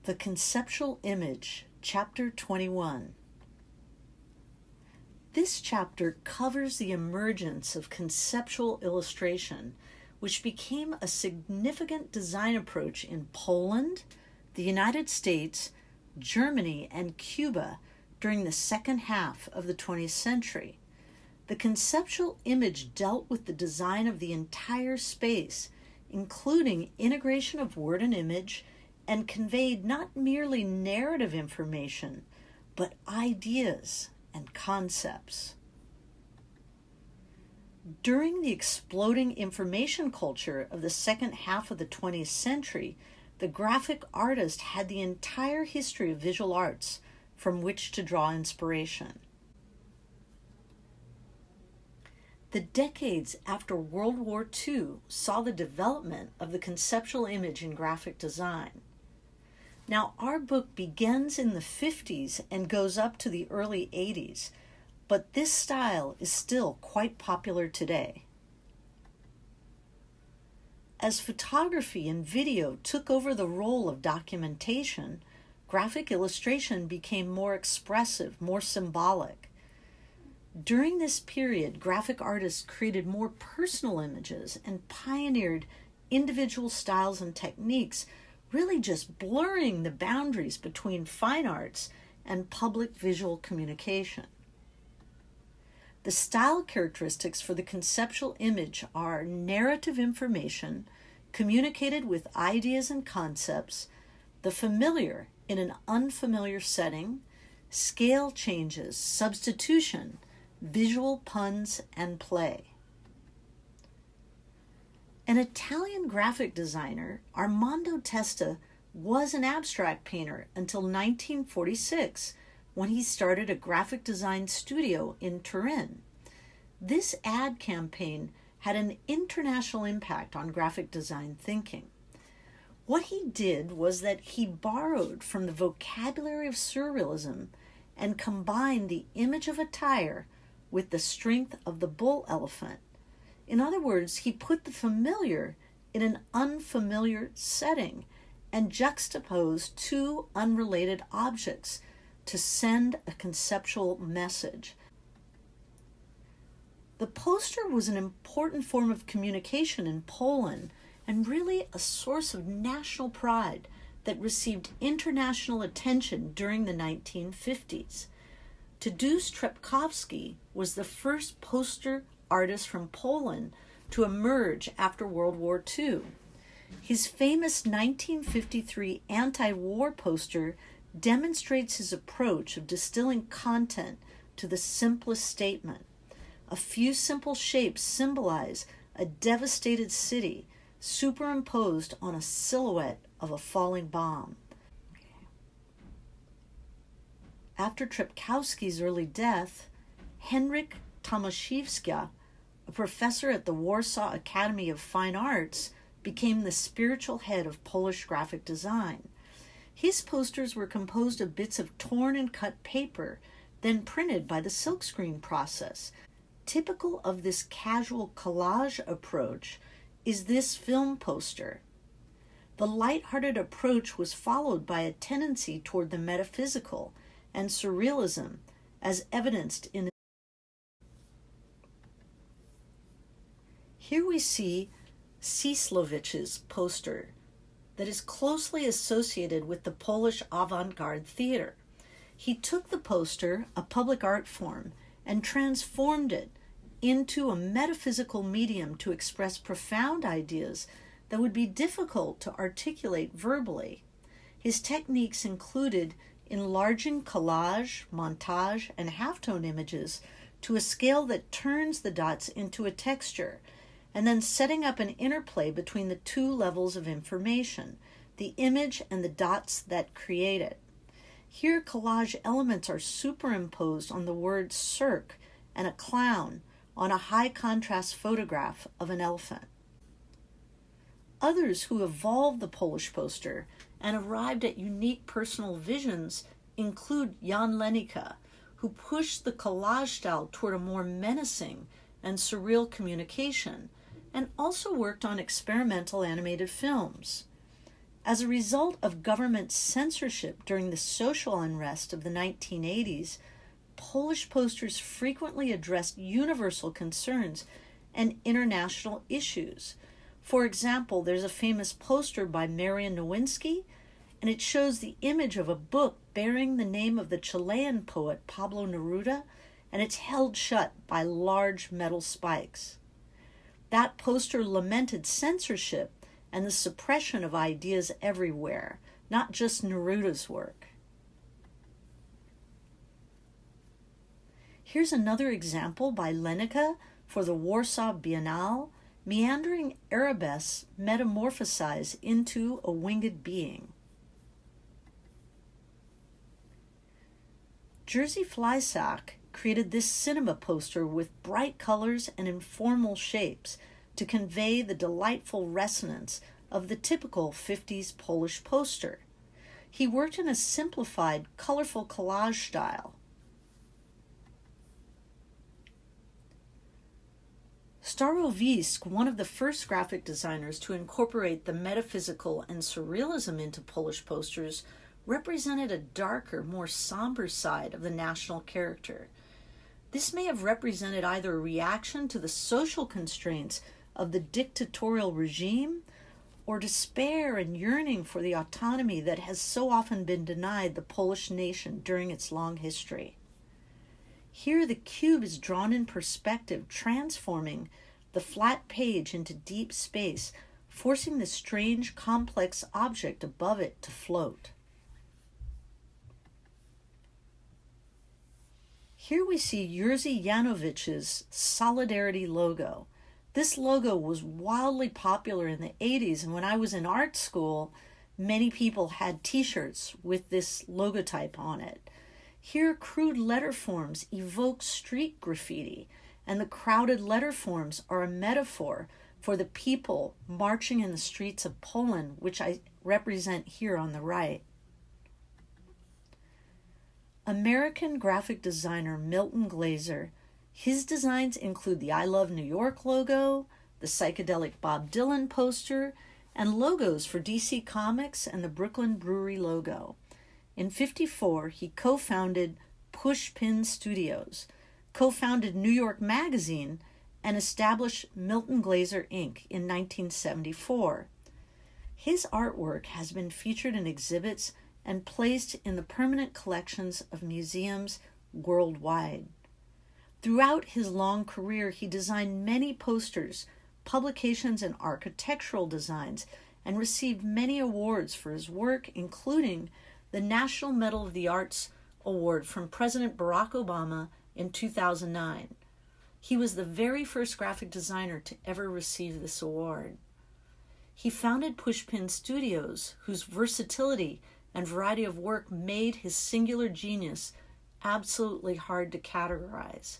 The Conceptual Image, Chapter 21. This chapter covers the emergence of conceptual illustration, which became a significant design approach in Poland, the United States, Germany, and Cuba during the second half of the 20th century. The conceptual image dealt with the design of the entire space, including integration of word and image, and conveyed not merely narrative information, but ideas and concepts. During the exploding information culture of the second half of the 20th century, the graphic artist had the entire history of visual arts from which to draw inspiration. The decades after World War II saw the development of the conceptual image in graphic design. Now, our book begins in the 50s and goes up to the early 80s, but this style is still quite popular today. As photography and video took over the role of documentation, graphic illustration became more expressive, more symbolic. During this period, graphic artists created more personal images and pioneered individual styles and techniques, really just blurring the boundaries between fine arts and public visual communication. The style characteristics for the conceptual image are narrative information communicated with ideas and concepts, the familiar in an unfamiliar setting, scale changes, substitution, visual puns, and play. An Italian graphic designer, Armando Testa, was an abstract painter until 1946, when he started a graphic design studio in Turin. This ad campaign had an international impact on graphic design thinking. What he did was that he borrowed from the vocabulary of surrealism and combined the image of a tiger with the strength of the bull elephant. In other words, he put the familiar in an unfamiliar setting and juxtaposed two unrelated objects to send a conceptual message. The poster was an important form of communication in Poland and really a source of national pride that received international attention during the 1950s. Tadeusz Trepkowski was the first poster artist from Poland to emerge after World War II. His famous 1953 anti-war poster demonstrates his approach of distilling content to the simplest statement. A few simple shapes symbolize a devastated city superimposed on a silhouette of a falling bomb. After Trepkowski's early death, Henryk Tomaszewski, a professor at the Warsaw Academy of Fine Arts, became the spiritual head of Polish graphic design. His posters were composed of bits of torn and cut paper, then printed by the silkscreen process. Typical of this casual collage approach is this film poster. The light-hearted approach was followed by a tendency toward the metaphysical and surrealism, as evidenced in. Here we see Cislowicz's poster that is closely associated with the Polish avant-garde theater. He took the poster, a public art form, and transformed it into a metaphysical medium to express profound ideas that would be difficult to articulate verbally. His techniques included enlarging collage, montage, and halftone images to a scale that turns the dots into a texture, and then setting up an interplay between the two levels of information, the image and the dots that create it. Here, collage elements are superimposed on the word cirque and a clown on a high-contrast photograph of an elephant. Others who evolved the Polish poster and arrived at unique personal visions include Jan Lenica, who pushed the collage style toward a more menacing and surreal communication, and also worked on experimental animated films. As a result of government censorship during the social unrest of the 1980s, Polish posters frequently addressed universal concerns and international issues. For example, there's a famous poster by Marian Nowinski, and it shows the image of a book bearing the name of the Chilean poet Pablo Neruda, and it's held shut by large metal spikes. That poster lamented censorship and the suppression of ideas everywhere, not just Neruda's work. Here's another example by Lenica for the Warsaw Biennale. Meandering arabesques metamorphosize into a winged being. Jerzy Fleisak created this cinema poster with bright colors and informal shapes to convey the delightful resonance of the typical 50s Polish poster. He worked in a simplified, colorful collage style. Starowiejsk, one of the first graphic designers to incorporate the metaphysical and surrealism into Polish posters, represented a darker, more somber side of the national character. This may have represented either a reaction to the social constraints of the dictatorial regime or despair and yearning for the autonomy that has so often been denied the Polish nation during its long history. Here the cube is drawn in perspective, transforming the flat page into deep space, forcing the strange, complex object above it to float. Here we see Jerzy Janowicz's Solidarity logo. This logo was wildly popular in the 80s, and when I was in art school, many people had t-shirts with this logotype on it. Here, crude letter forms evoke street graffiti, and the crowded letter forms are a metaphor for the people marching in the streets of Poland, which I represent here on the right. American graphic designer Milton Glaser, his designs include the I Love New York logo, the psychedelic Bob Dylan poster, and logos for DC Comics and the Brooklyn Brewery logo. In '54, he co-founded Pushpin Studios, co-founded New York Magazine, and established Milton Glaser Inc. in 1974. His artwork has been featured in exhibits and placed in the permanent collections of museums worldwide. Throughout his long career, he designed many posters, publications, and architectural designs, and received many awards for his work, including the National Medal of the Arts Award from President Barack Obama in 2009. He was the very first graphic designer to ever receive this award. He founded Pushpin Studios, whose versatility and variety of work made his singular genius absolutely hard to categorize.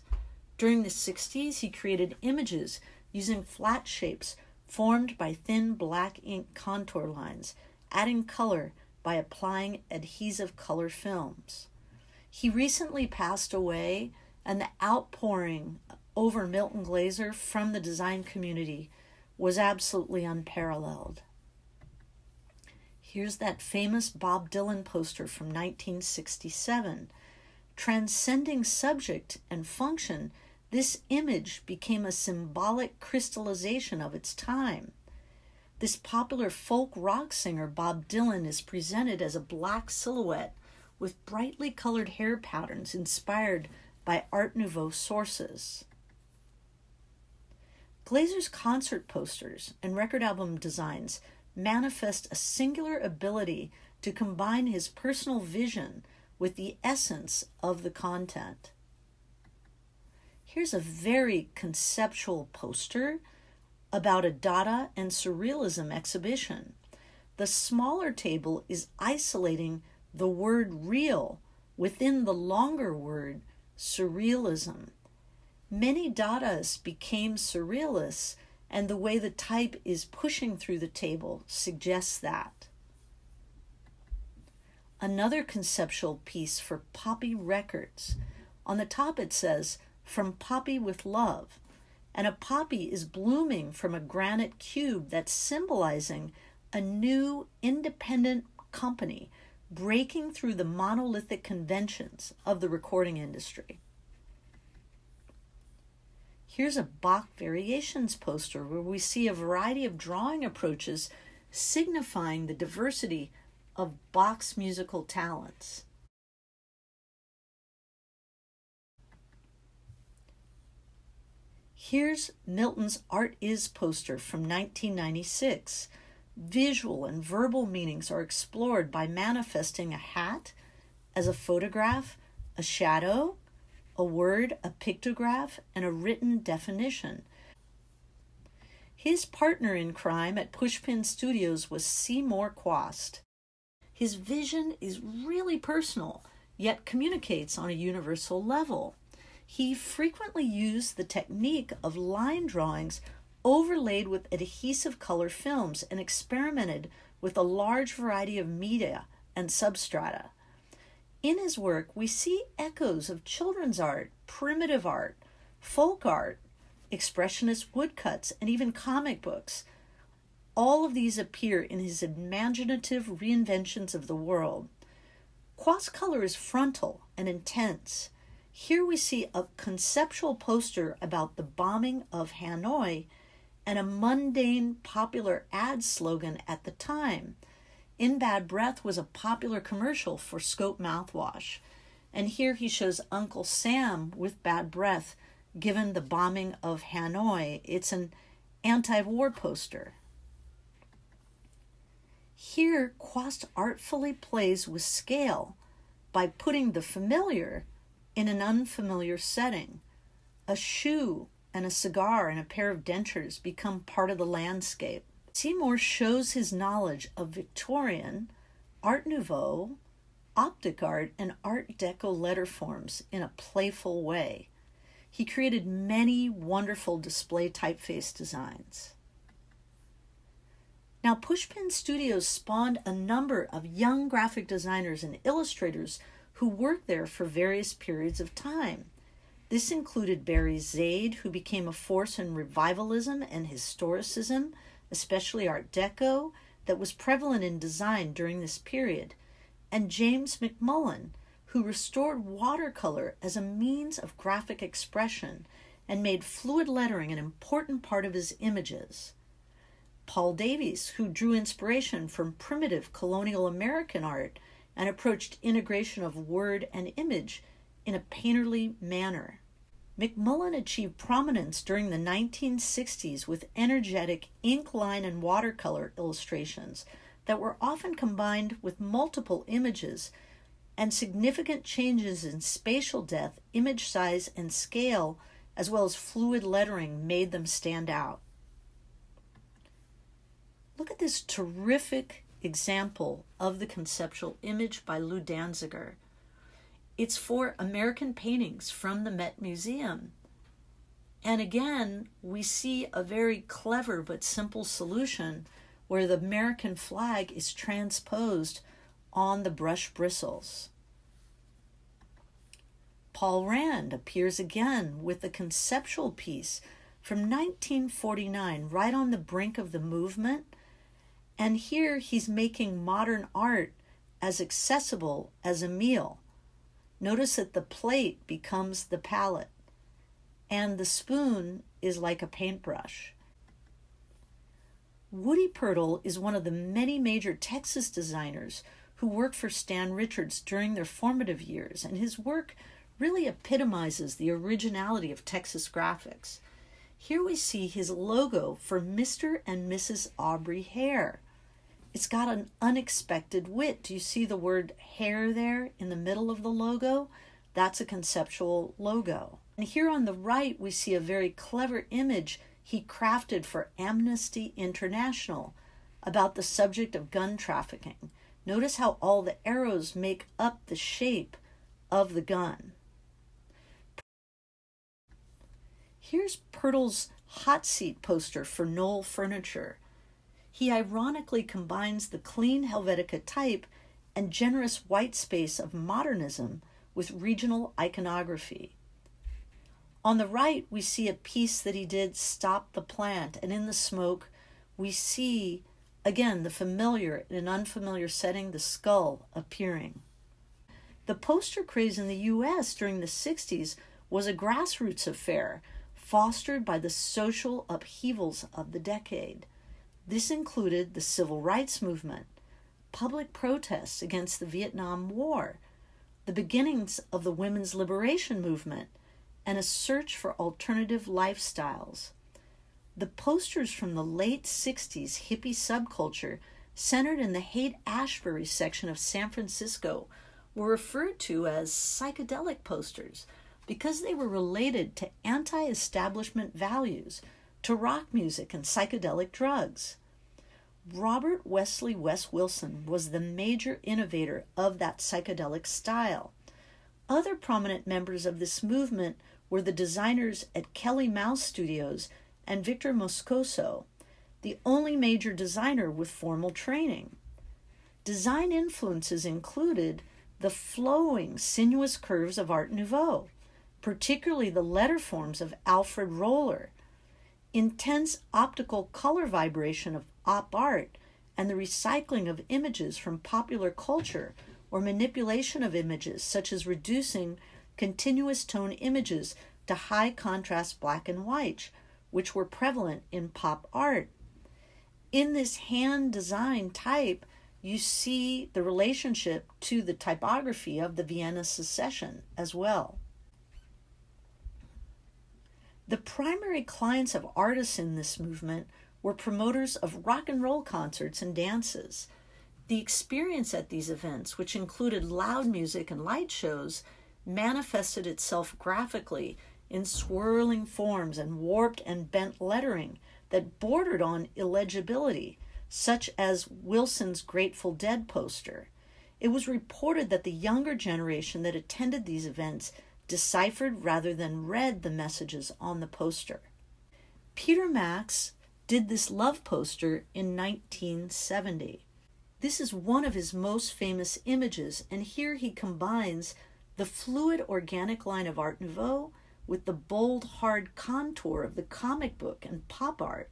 During the 60s, he created images using flat shapes formed by thin black ink contour lines, adding color by applying adhesive color films. He recently passed away, and the outpouring over Milton Glaser from the design community was absolutely unparalleled. Here's that famous Bob Dylan poster from 1967. Transcending subject and function, this image became a symbolic crystallization of its time. This popular folk rock singer, Bob Dylan, is presented as a black silhouette with brightly colored hair patterns inspired by Art Nouveau sources. Glaser's concert posters and record album designs manifest a singular ability to combine his personal vision with the essence of the content. Here's a very conceptual poster about a Dada and Surrealism exhibition. The smaller table is isolating the word real within the longer word surrealism. Many Dadaists became surrealists, and the way the type is pushing through the table suggests that. Another conceptual piece for Poppy Records. On the top it says, "From Poppy with Love," and a poppy is blooming from a granite cube that's symbolizing a new independent company breaking through the monolithic conventions of the recording industry. Here's a Bach Variations poster where we see a variety of drawing approaches signifying the diversity of Bach's musical talents. Here's Milton's Art Is poster from 1996. Visual and verbal meanings are explored by manifesting a hat as a photograph, a shadow, a word, a pictograph, and a written definition. His partner in crime at Pushpin Studios was Seymour Quast. His vision is really personal, yet communicates on a universal level. He frequently used the technique of line drawings overlaid with adhesive color films and experimented with a large variety of media and substrata. In his work, we see echoes of children's art, primitive art, folk art, expressionist woodcuts, and even comic books. All of these appear in his imaginative reinventions of the world. Quast's color is frontal and intense. Here we see a conceptual poster about the bombing of Hanoi and a mundane popular ad slogan at the time. In Bad Breath was a popular commercial for Scope mouthwash. And here he shows Uncle Sam with bad breath given the bombing of Hanoi. It's an anti-war poster. Here, Quast artfully plays with scale by putting the familiar in an unfamiliar setting. A shoe and a cigar and a pair of dentures become part of the landscape. Seymour shows his knowledge of Victorian, Art Nouveau, optic art, and Art Deco letter forms in a playful way. He created many wonderful display typeface designs. Now, Pushpin Studios spawned a number of young graphic designers and illustrators who worked there for various periods of time. This included Barry Zaid, who became a force in revivalism and historicism, especially Art Deco, that was prevalent in design during this period, and James McMullen, who restored watercolor as a means of graphic expression and made fluid lettering an important part of his images. Paul Davies, who drew inspiration from primitive colonial American art and approached integration of word and image in a painterly manner. McMullen achieved prominence during the 1960s with energetic ink line and watercolor illustrations that were often combined with multiple images, and significant changes in spatial depth, image size, and scale, as well as fluid lettering, made them stand out. Look at this terrific example of the conceptual image by Lou Danziger. It's for American paintings from the Met Museum. And again, we see a very clever but simple solution where the American flag is transposed on the brush bristles. Paul Rand appears again with the conceptual piece from 1949, right on the brink of the movement. And here he's making modern art as accessible as a meal. Notice that the plate becomes the palette, and the spoon is like a paintbrush. Woody Pirtle is one of the many major Texas designers who worked for Stan Richards during their formative years, and his work really epitomizes the originality of Texas graphics. Here we see his logo for Mr. and Mrs. Aubrey Hare. It's got an unexpected wit. Do you see the word hair there in the middle of the logo? That's a conceptual logo. And here on the right, we see a very clever image he crafted for Amnesty International about the subject of gun trafficking. Notice how all the arrows make up the shape of the gun. Here's Pirtle's hot seat poster for Knoll Furniture. He ironically combines the clean Helvetica type and generous white space of modernism with regional iconography. On the right, we see a piece that he did, Stop the Plant, and in the smoke, we see Again, the familiar in an unfamiliar setting, the skull appearing. The poster craze in the U.S. during the 60s was a grassroots affair, fostered by the social upheavals of the decade. This included the civil rights movement, public protests against the Vietnam War, the beginnings of the women's liberation movement, and a search for alternative lifestyles. The posters from the late 60s hippie subculture, centered in the Haight-Ashbury section of San Francisco, were referred to as psychedelic posters because they were related to anti-establishment values, to rock music and psychedelic drugs. Robert Wesley Wes Wilson was the major innovator of that psychedelic style. Other prominent members of this movement were the designers at Kelly Mouse Studios and Victor Moscoso, the only major designer with formal training. Design influences included the flowing, sinuous curves of Art Nouveau, particularly the letter forms of Alfred Roller, intense optical color vibration of op art, and the recycling of images from popular culture or manipulation of images, such as reducing continuous tone images to high contrast black and white, which were prevalent in pop art. In this hand-designed type, you see the relationship to the typography of the Vienna Secession as well. The primary clients of artists in this movement were promoters of rock and roll concerts and dances. The experience at these events, which included loud music and light shows, manifested itself graphically in swirling forms and warped and bent lettering that bordered on illegibility, such as Wilson's Grateful Dead poster. It was reported that the younger generation that attended these events deciphered rather than read the messages on the poster. Peter Max did this love poster in 1970. This is one of his most famous images, and here he combines the fluid organic line of Art Nouveau with the bold, hard contour of the comic book and pop art.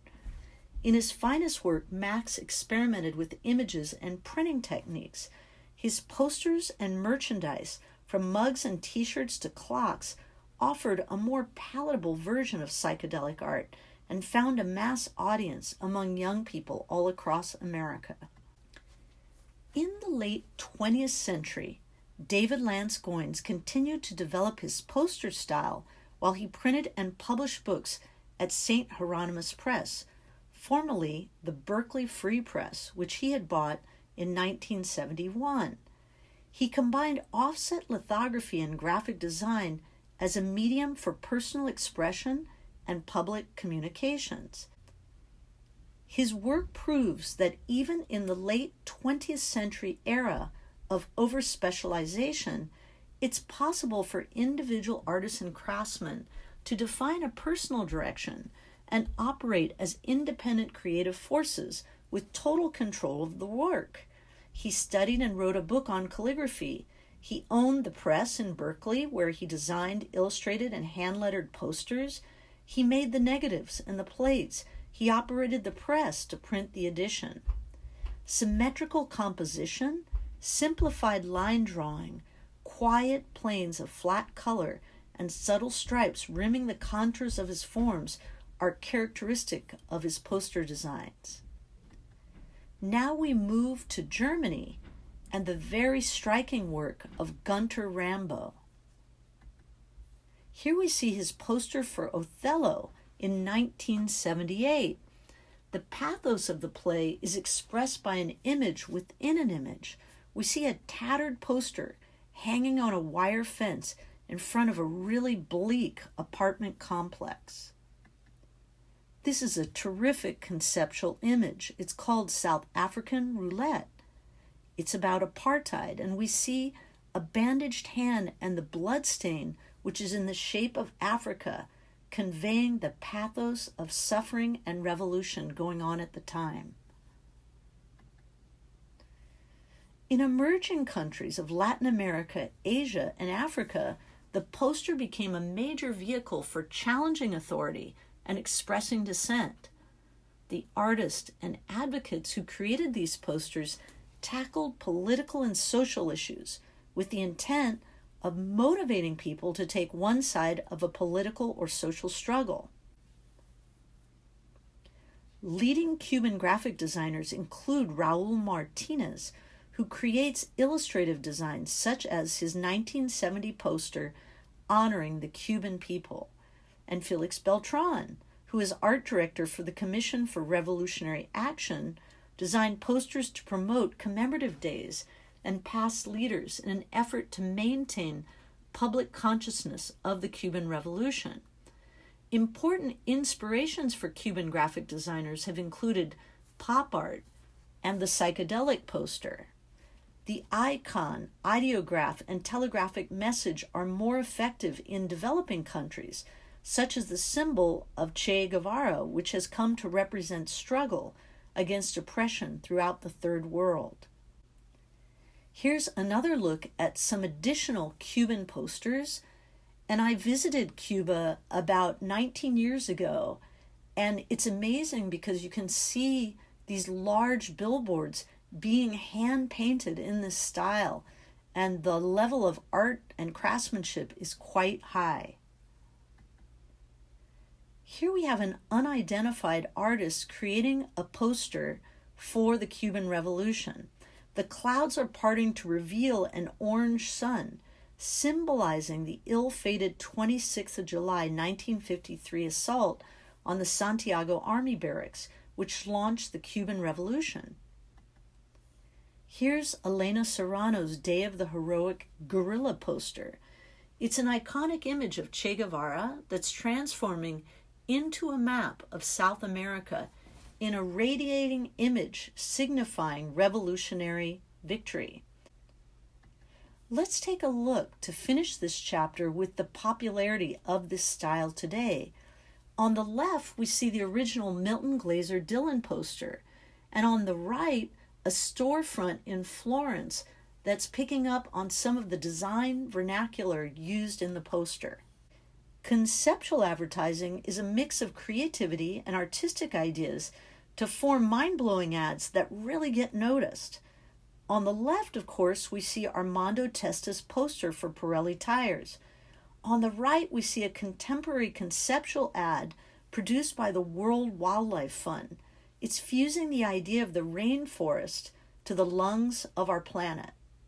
In his finest work, Max experimented with images and printing techniques. His posters and merchandise, from mugs and t-shirts to clocks, offered a more palatable version of psychedelic art and found a mass audience among young people all across America. In the late 20th century, David Lance Goines continued to develop his poster style while he printed and published books at St. Hieronymus Press, formerly the Berkeley Free Press, which he had bought in 1971. He combined offset lithography and graphic design as a medium for personal expression and public communications. His work proves that even in the late 20th century era of over-specialization, it's possible for individual artists and craftsmen to define a personal direction and operate as independent creative forces with total control of the work. He studied and wrote a book on calligraphy. He owned the press in Berkeley, where he designed, illustrated, and hand-lettered posters. He made the negatives and the plates. He operated the press to print the edition. Symmetrical composition, simplified line drawing, quiet planes of flat color, and subtle stripes rimming the contours of his forms are characteristic of his poster designs. Now we move to Germany and the very striking work of Gunter Rambo. Here we see his poster for Othello in 1978. The pathos of the play is expressed by an image within an image. We see a tattered poster hanging on a wire fence in front of a really bleak apartment complex. This is a terrific conceptual image. It's called South African Roulette. It's about apartheid, and we see a bandaged hand and the blood stain, which is in the shape of Africa, conveying the pathos of suffering and revolution going on at the time. In emerging countries of Latin America, Asia, and Africa, the poster became a major vehicle for challenging authority and expressing dissent. The artists and advocates who created these posters tackled political and social issues with the intent of motivating people to take one side of a political or social struggle. Leading Cuban graphic designers include Raul Martinez, who creates illustrative designs such as his 1970 poster honoring the Cuban people, and Felix Beltran, who is art director for the Commission for Revolutionary Action, designed posters to promote commemorative days and past leaders in an effort to maintain public consciousness of the Cuban Revolution. Important inspirations for Cuban graphic designers have included pop art and the psychedelic poster. The icon, ideograph, and telegraphic message are more effective in developing countries, such as the symbol of Che Guevara, which has come to represent struggle against oppression throughout the Third World. Here's another look at some additional Cuban posters. And I visited Cuba about 19 years ago, and it's amazing because you can see these large billboards being hand-painted in this style, and the level of art and craftsmanship is quite high. Here we have an unidentified artist creating a poster for the Cuban Revolution. The clouds are parting to reveal an orange sun, symbolizing the ill-fated 26th of July 1953 assault on the Santiago Army Barracks, which launched the Cuban Revolution. Here's Elena Serrano's Day of the Heroic Guerrilla poster. It's an iconic image of Che Guevara that's transforming into a map of South America in a radiating image signifying revolutionary victory. Let's take a look to finish this chapter with the popularity of this style today. On the left, we see the original Milton Glaser Dillon poster, and on the right, a storefront in Florence that's picking up on some of the design vernacular used in the poster. Conceptual advertising is a mix of creativity and artistic ideas to form mind-blowing ads that really get noticed. On the left, of course, we see Armando Testa's poster for Pirelli tires. On the right, we see a contemporary conceptual ad produced by the World Wildlife Fund. It's fusing the idea of the rainforest to the lungs of our planet.